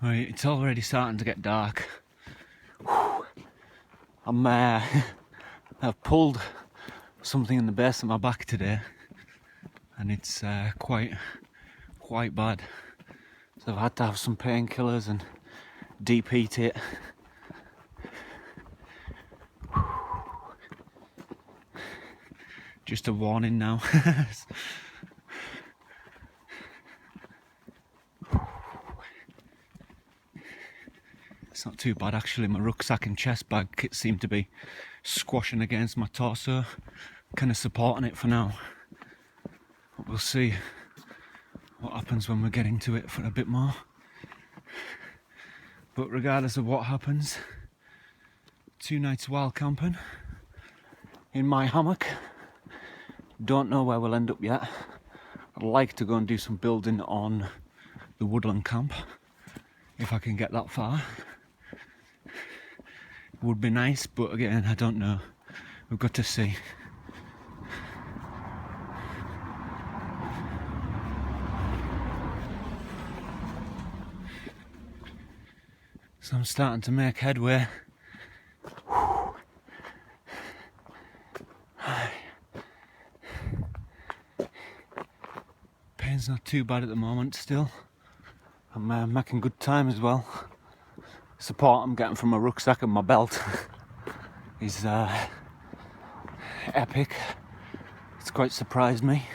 Right, it's already starting to get dark. I've pulled something in the base of my back today, and it's quite bad. So I've had to have some painkillers and deep heat it. Just a warning now. It's not too bad actually. My rucksack and chest bag seem to be squashing against my torso, kind of supporting it for now. But we'll see what happens when we get into it for a bit more. But regardless of what happens, 2 nights wild camping in my hammock. Don't know where we'll end up yet. I'd like to go and do some building on the woodland camp if I can get that far. It would be nice, but again, I don't know. We've got to see. So I'm starting to make headway. Pain's not too bad at the moment still. I'm making good time as well. Support I'm getting from my rucksack and my belt is epic. It's quite surprised me.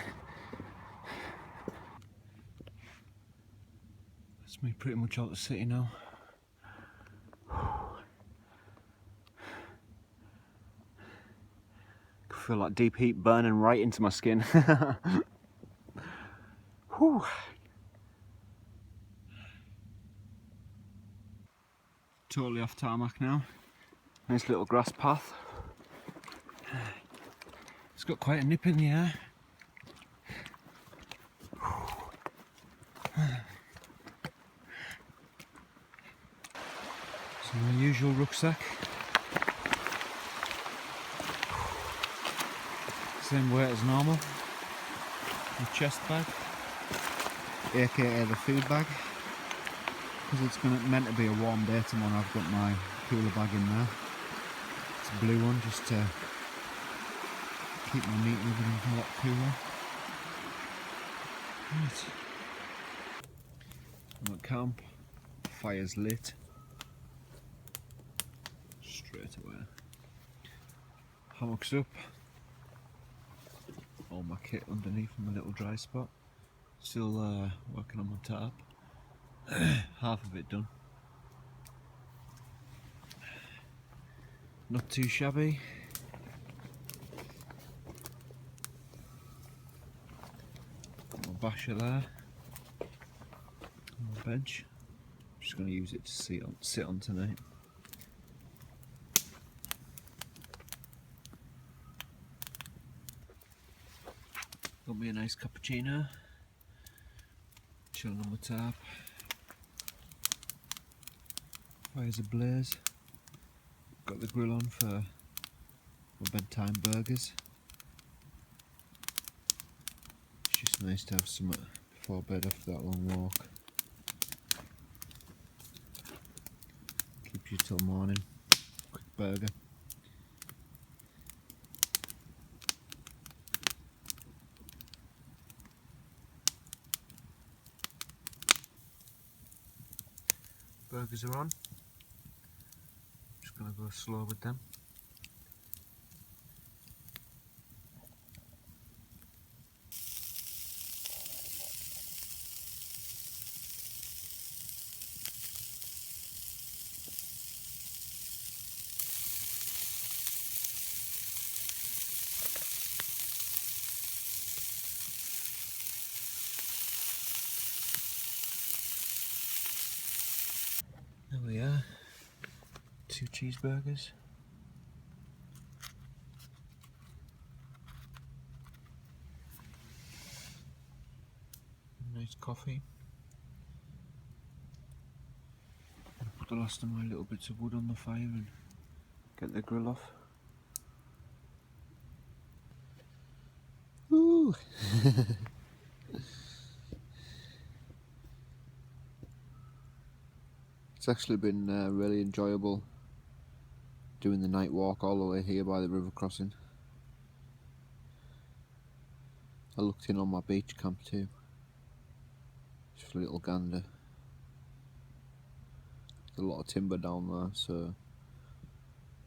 That's me pretty much out the city now. I feel like deep heat burning right into my skin. Whew. Totally off tarmac now. Nice little grass path. It's got quite a nip in the air. So my usual rucksack. Same weight as normal. My chest bag, aka the food bag. Because it's meant to be a warm day tomorrow, I've got my cooler bag in there. It's a blue one just to keep my meat moving a lot cooler. Right. I'm at camp, fire's lit. Straight away. Hammock's up. All my kit underneath in my little dry spot. Still working on my tarp. Half of it done. Not too shabby. Got my basher there. On my bench. I'm just going to use it to sit on tonight. Got me a nice cappuccino. Chilling on my tarp. Fire's ablaze. Got the grill on for my bedtime burgers. It's just nice to have some before bed after that long walk. Keeps you till morning. Quick burger. Burgers are on. Just gonna go slow with them. There we are. 2 cheeseburgers. Nice coffee. I'll put the last of my little bits of wood on the fire and get the grill off. Woo! It's actually been really enjoyable doing the night walk all the way here by the river crossing. I looked in on my beach camp too, just for a little gander. There's a lot of timber down there, so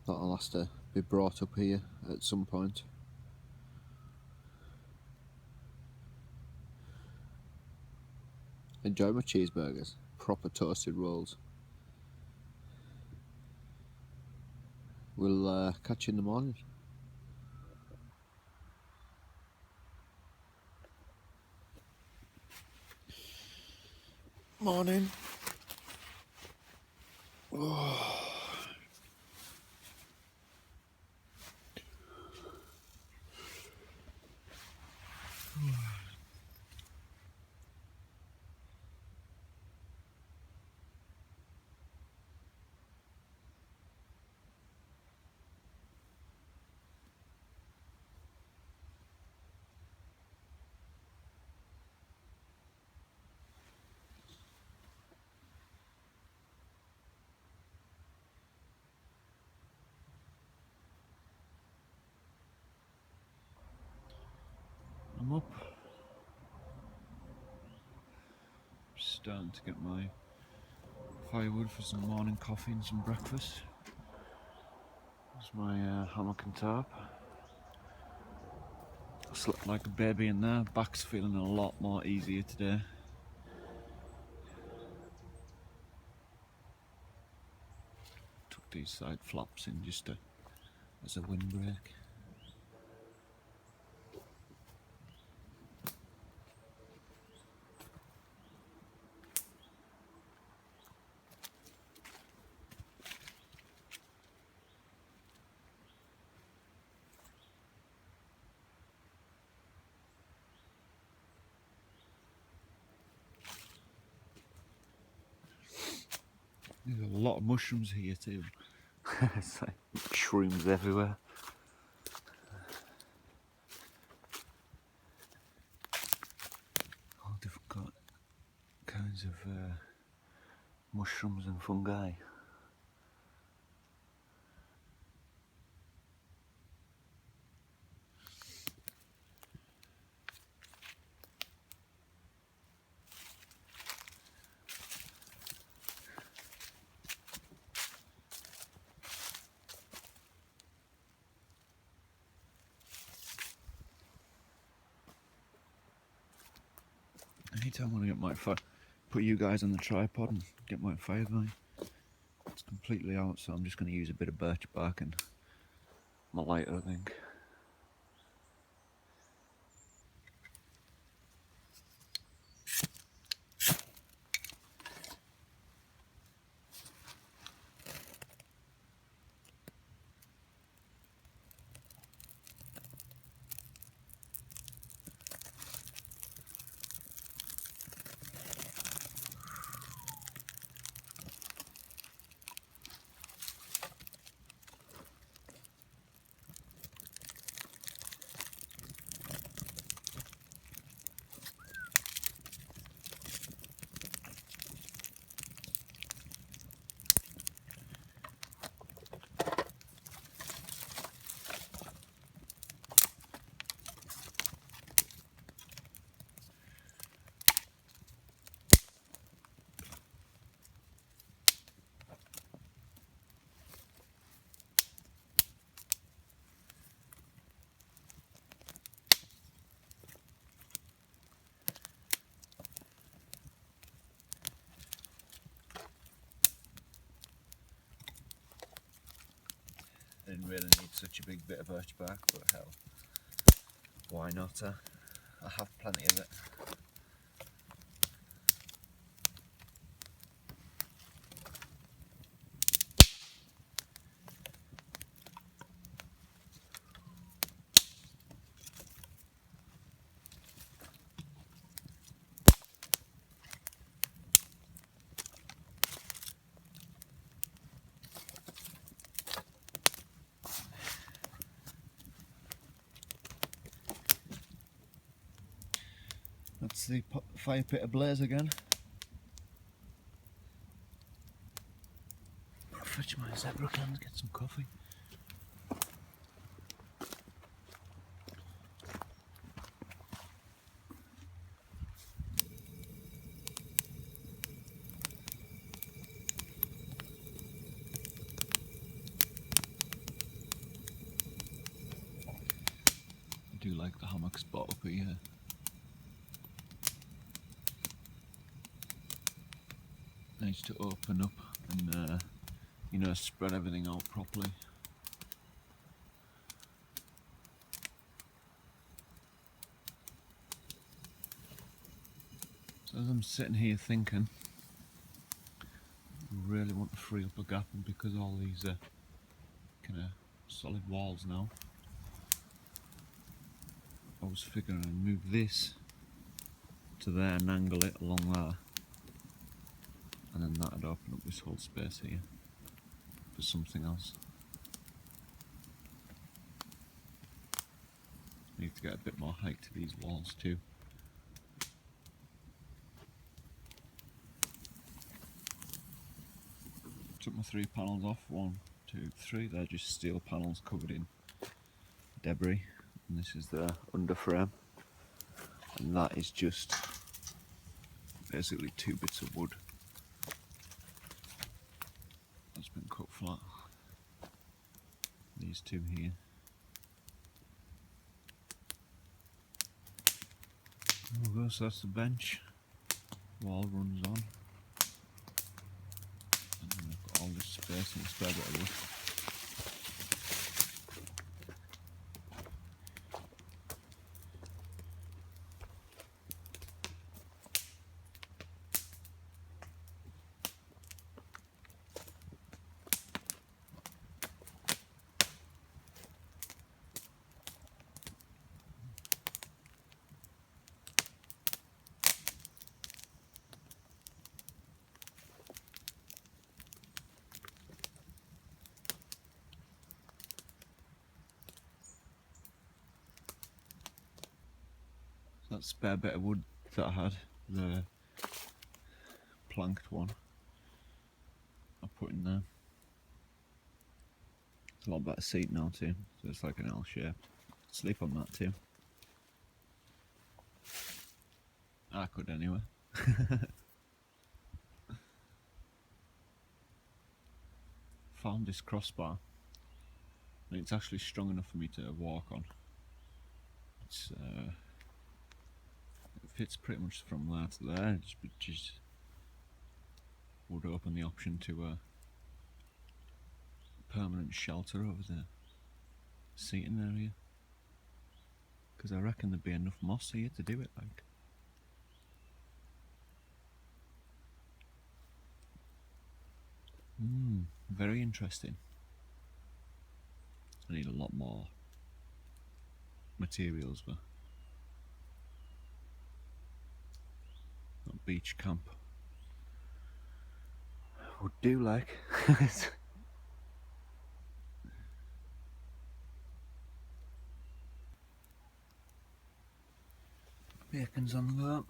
that'll have to be brought up here at some point. Enjoy my cheeseburgers, proper toasted rolls. We'll catch you in the morning. Morning. Oh. I'm up. Starting to get my firewood for some morning coffee and some breakfast. There's my hammock and tarp. I slept like a baby in there. Back's feeling a lot more easier today. Took these side flaps in just as a windbreak. There's a lot of mushrooms here too. It's like shrooms everywhere. All different kinds of mushrooms and fungi. Anytime I want to get my fire, put you guys on the tripod and get my fire going. It's completely out, so I'm just going to use a bit of birch bark and my lighter, I think. I didn't really need such a big bit of birch bark, but hell, why not? I have plenty of it. That's the fire pit ablaze again. fetch my zebra cans, get some coffee. I do like the hammock spot up here. Nice to open up and you know, spread everything out properly. So as I'm sitting here thinking, I really want to free up a gap, and because all these are kind of solid walls now, I was figuring I'd move this to there and angle it along there, and then that'd open up this whole space here for something else. Need to get a bit more height to these walls too. Took my 3 panels off, 1, 2, 3, they're just steel panels covered in debris, and this is the under frame, and that is just basically 2 bits of wood that's been cut flat. These 2 here. There we go, so that's the bench, wall runs on. I've got all this space and a spare bit of wood. That spare bit of wood that I had, the planked one, I put in there. It's a lot better seat now too, so it's like an L shape. Sleep on that too. I could anyway. Found this crossbar, and it's actually strong enough for me to walk on. It's it fits pretty much from there to there, just would open the option to a permanent shelter over the seating area, because I reckon there'd be enough moss here to do it. Like, very interesting. I need a lot more materials, but that beach camp would do, like. Bacon's on the go.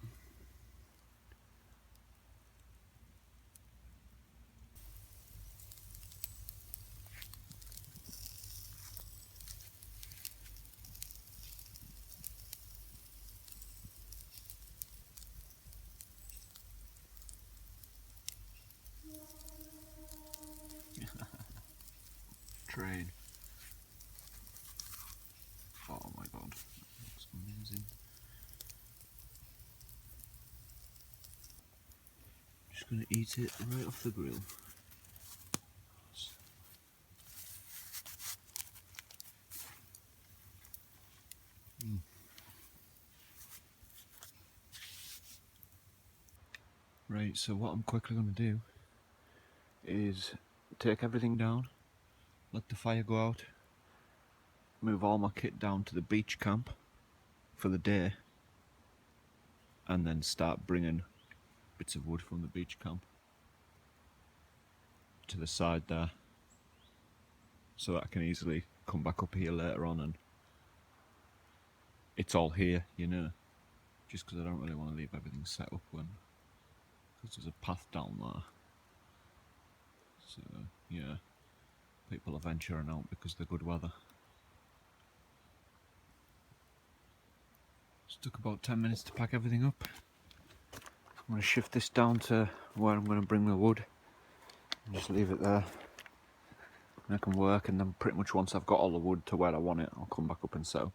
Train. Oh my god, that looks amazing. Just gonna eat it right off the grill. Right, so what I'm quickly gonna do is take everything down, let the fire go out, move all my kit down to the beach camp for the day, and then start bringing bits of wood from the beach camp to the side there, so that I can easily come back up here later on and it's all here, you know, just because I don't really want to leave everything set up because there's a path down there. So yeah, people are venturing out because of the good weather. Just took about 10 minutes to pack everything up. I'm going to shift this down to where I'm going to bring the wood and just leave it there. And I can work, and then pretty much once I've got all the wood to where I want it, I'll come back up and set up.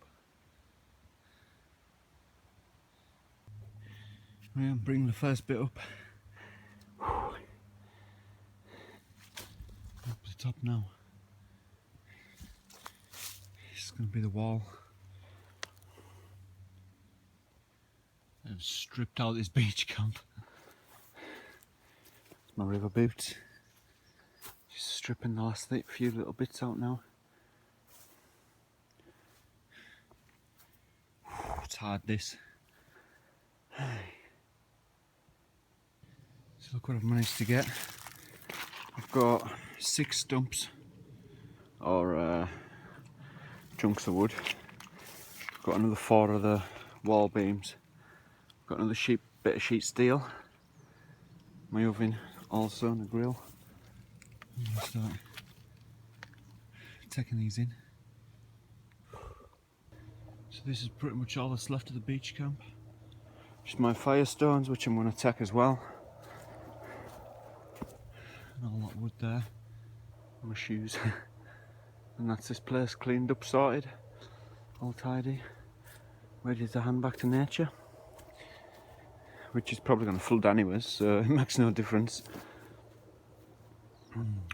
Yeah, I'm bringing the first bit up. Up the top now. It's going to be the wall. I've stripped out this beach camp. It's my river boots. Just stripping the last few little bits out now. It's hard, this. So look what I've managed to get. I've got 6 stumps or chunks of wood. I've got another 4 of the wall beams. I've got another bit of sheet steel. My oven also, and a grill. I'm going to start taking these in. So this is pretty much all that's left of the beach camp. Just my firestones, which I'm going to take as well. And all that wood there. My shoes. And that's this place cleaned up, sorted. All tidy. Ready to hand back to nature. Which is probably going to flood anyways, so it makes no difference.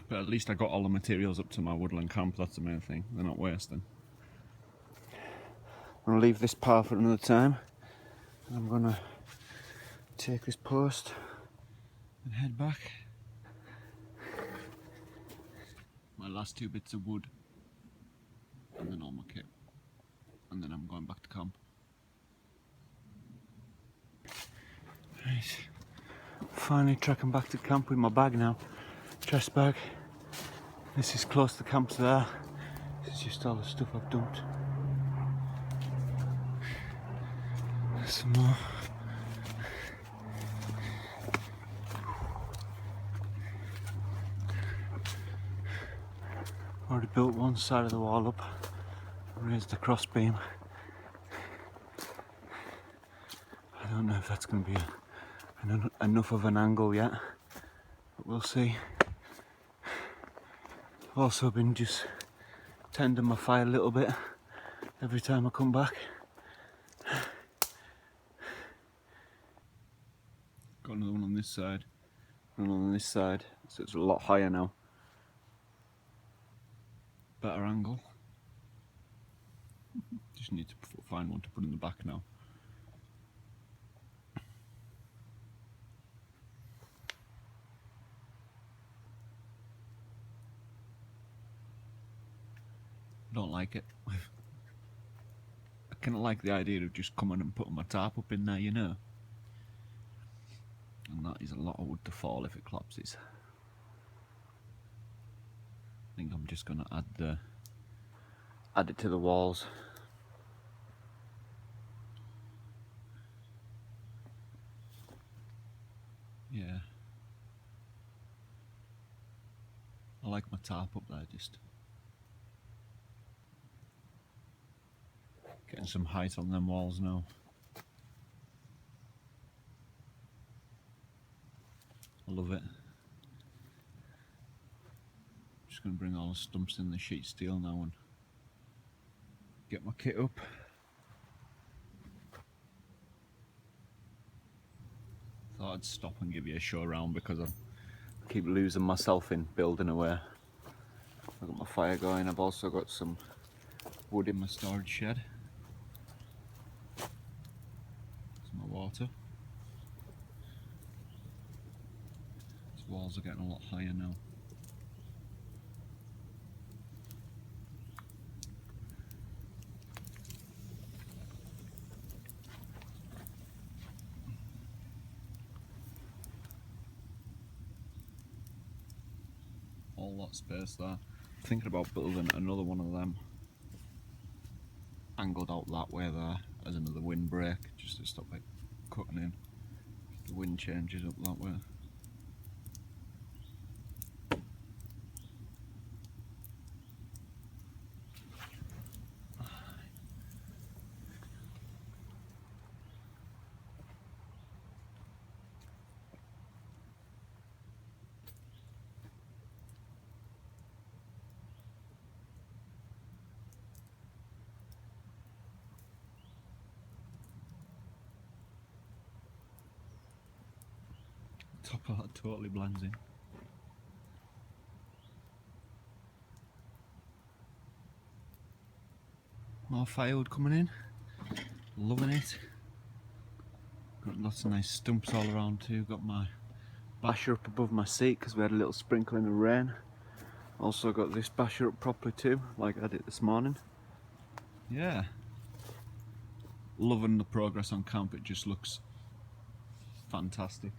But at least I got all the materials up to my woodland camp, that's the main thing. They're not wasting. I'm going to leave this part for another time. And I'm going to take this post and head back. My last 2 bits of wood. And then all my kit. And then I'm going back to camp. Right. Finally trekking back to camp with my bag now. Chest bag. This is close to camp there. This is just all the stuff I've dumped. Some more. Already built one side of the wall up. Raised the cross beam. I don't know if that's going to be enough of an angle yet, but we'll see. I've also been just tending my fire a little bit every time I come back. Got another one on this side, another one on this side, so it's a lot higher now. Better angle. Just need to find one to put in the back now. I don't like it. I kind of like the idea of just coming and putting my tarp up in there, you know. And that is a lot of wood to fall if it collapses. I think I'm just going to add it to the walls. Yeah. I like my tarp up there, just getting some height on them walls now. I love it. Just going to bring all the stumps in the sheet steel now and get my kit up. Thought I'd stop and give you a show around because I keep losing myself in building away. I've got my fire going. I've also got some wood in my storage shed. There's my water. These walls are getting a lot higher now. All that space there. Thinking about building another one of them angled out that way there as another windbreak, just to stop it cutting in. The wind changes up that way. top of that totally blends in. More firewood coming in, loving it. Got lots of nice stumps all around too. Got my basher up above my seat because we had a little sprinkling of rain. Also got this basher up properly too, like I did this morning. Yeah, loving the progress on camp. It just looks fantastic.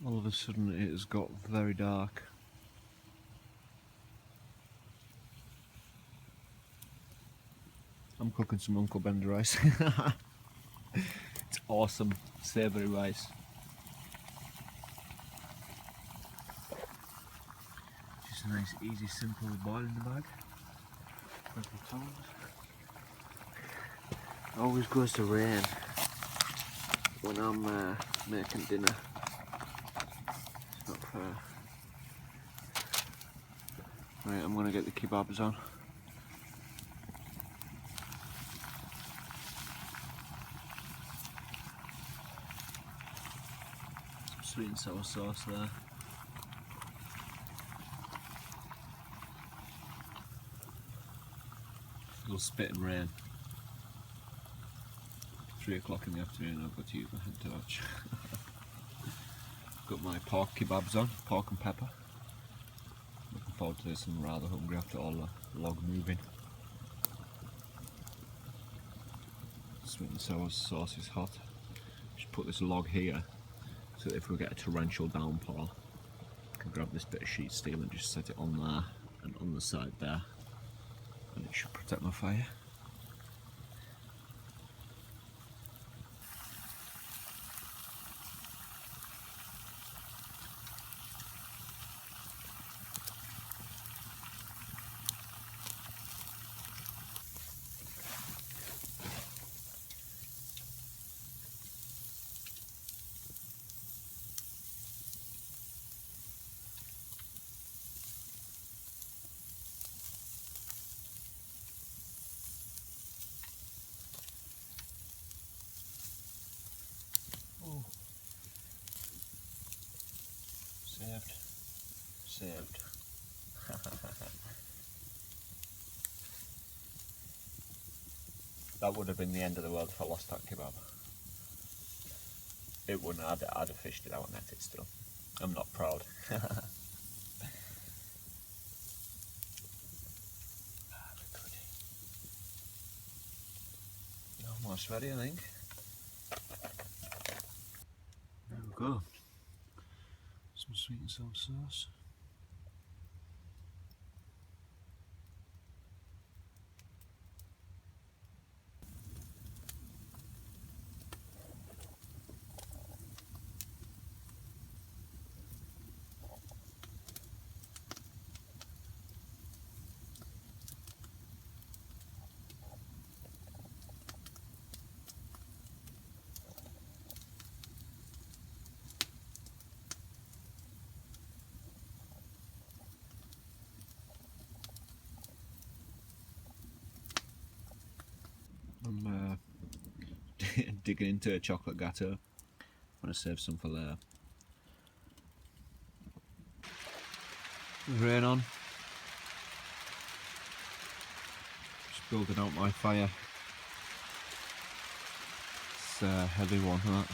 All of a sudden it has got very dark. I'm cooking some Uncle Ben's rice. It's awesome, savoury rice. Just a nice, easy, simple boil in the bag. It always goes to rain when I'm making dinner. It's not fair. Right, I'm gonna get the kebabs on. Some sweet and sour sauce there. It'll spit and rain. 3 o'clock in the afternoon, I've got to use my hand torch. Got my pork kebabs on, pork and pepper. Looking forward to this, I'm rather hungry after all the log moving. Sweet and sour sauce is hot. Just put this log here so that if we get a torrential downpour, I can grab this bit of sheet steel and just set it on there and on the side there, and it should protect my fire. Oh. Saved. Saved. That would have been the end of the world if I lost that kebab. It wouldn't, I'd have fished it out and ate it still. I'm not proud. Almost ready, I think. There we go. Some sweet and sour sauce. I'm digging into a chocolate gatto. I'm going to save some for later. Rain on. Just building out my fire. It's a heavy one, that.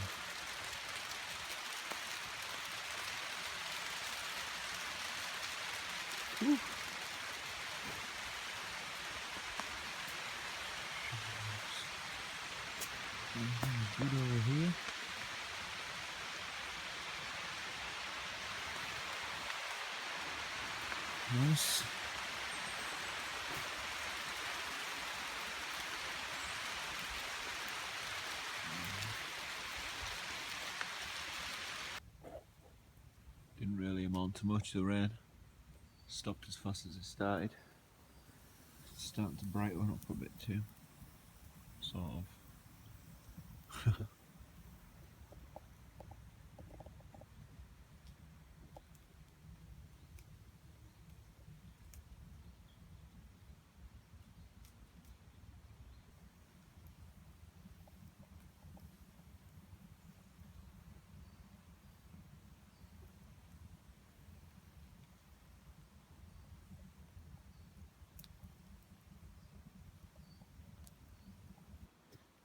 Woo. Good over here. Nice. amount to much. The rain stopped as fast as it started. It's starting to brighten up a bit too, sort of.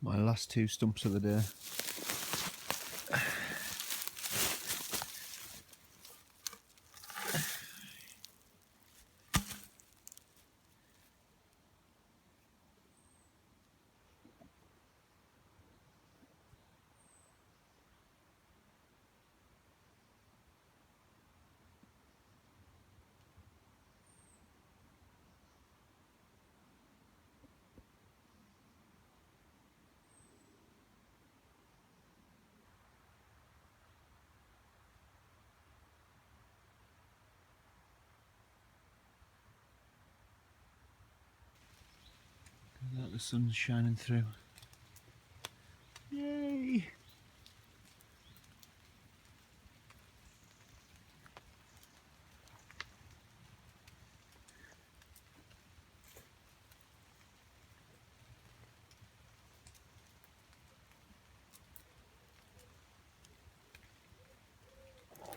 My last 2 stumps of the day. The sun's shining through. Yay!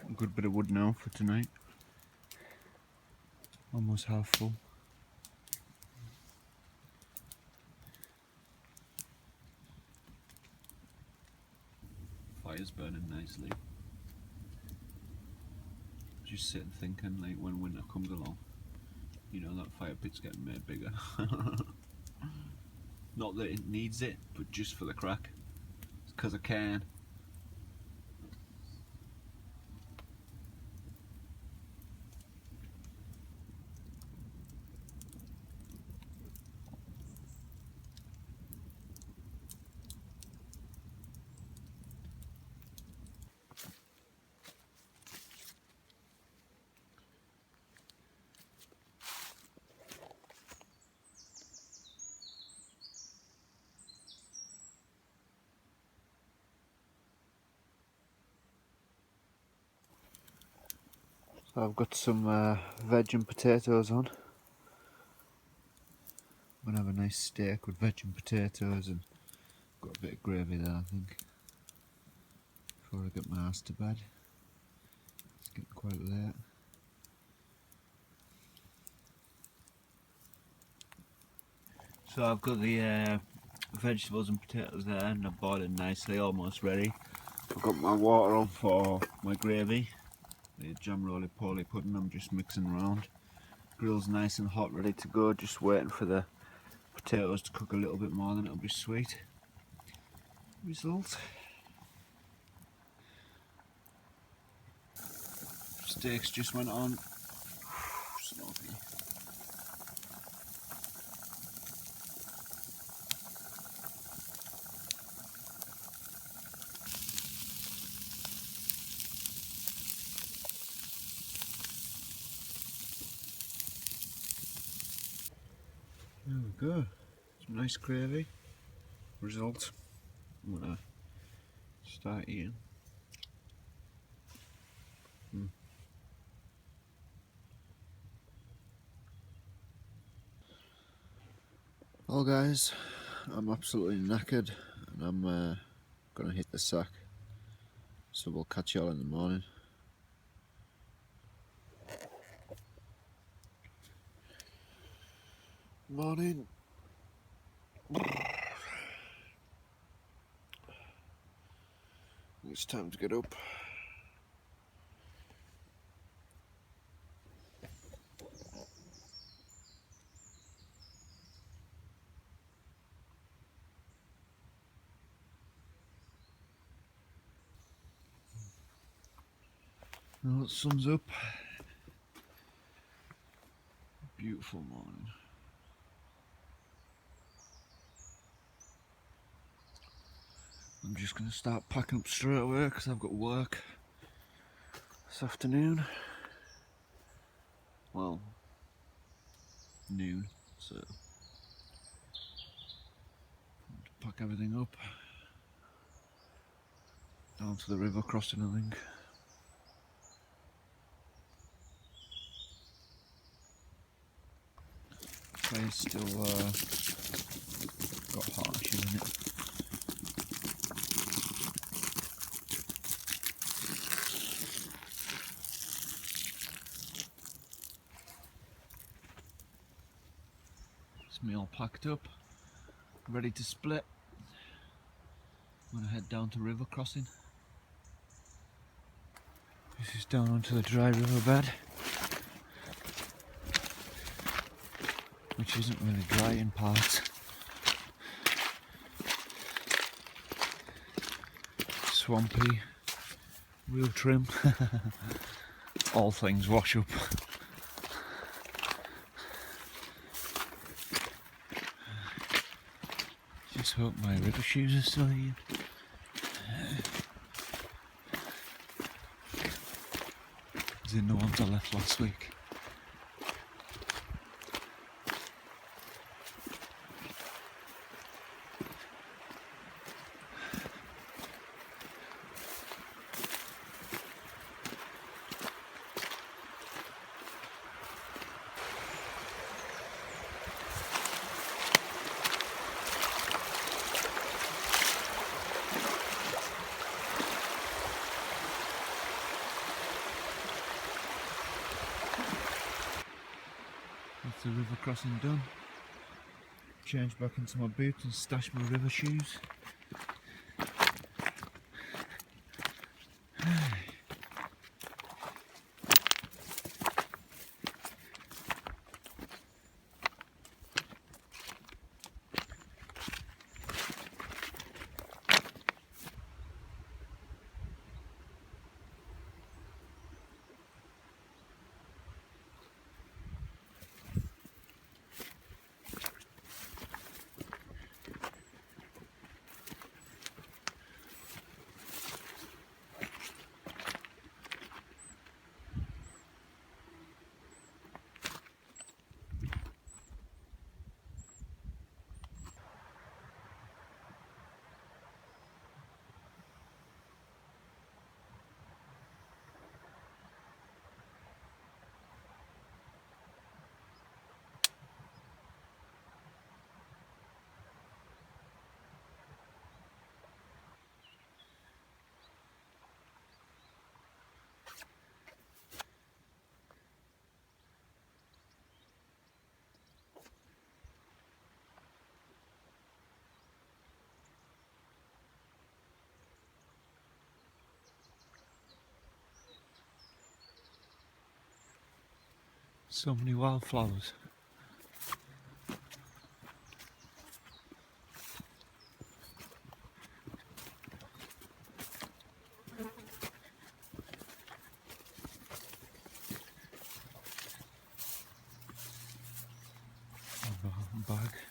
A good bit of wood now for tonight. Almost half full. Fire's burning nicely. Just sitting thinking, like, when winter comes along, you know, that fire pit's getting made bigger. Not that it needs it, but just for the crack. It's because I can. So I've got some veg and potatoes on. I'm gonna have a nice steak with veg and potatoes, and got a bit of gravy there, I think, before I get my ass to bed. It's getting quite late. So I've got the vegetables and potatoes there, and they're boiling nicely, almost ready. I've got my water on for my gravy. The jam roly-poly pudding I'm just mixing around. Grill's nice and hot, ready to go, just waiting for the potatoes to cook a little bit more, then it'll be sweet. Result. Steaks just went on. Smoky. There we go. Some nice gravy. Result. I'm gonna start eating. Well guys, I'm absolutely knackered and I'm gonna hit the sack. So we'll catch you all in the morning. Morning. It's time to get up. Well, the sun's up. Beautiful morning. I'm just going to start packing up straight away because I've got work this afternoon. well, noon, so pack everything up down to the river crossing, I think. Clay's still got harshes in it. It's me all packed up, ready to split. I'm gonna head down to river crossing. This is down onto the dry riverbed, which isn't really dry in parts. Swampy, real trim. All things wash up. Just hope my river shoes are still here. As in the ones I left last week. That's the river crossing done. Change back into my boots and stash my river shoes. So many wildflowers. I've got a bag.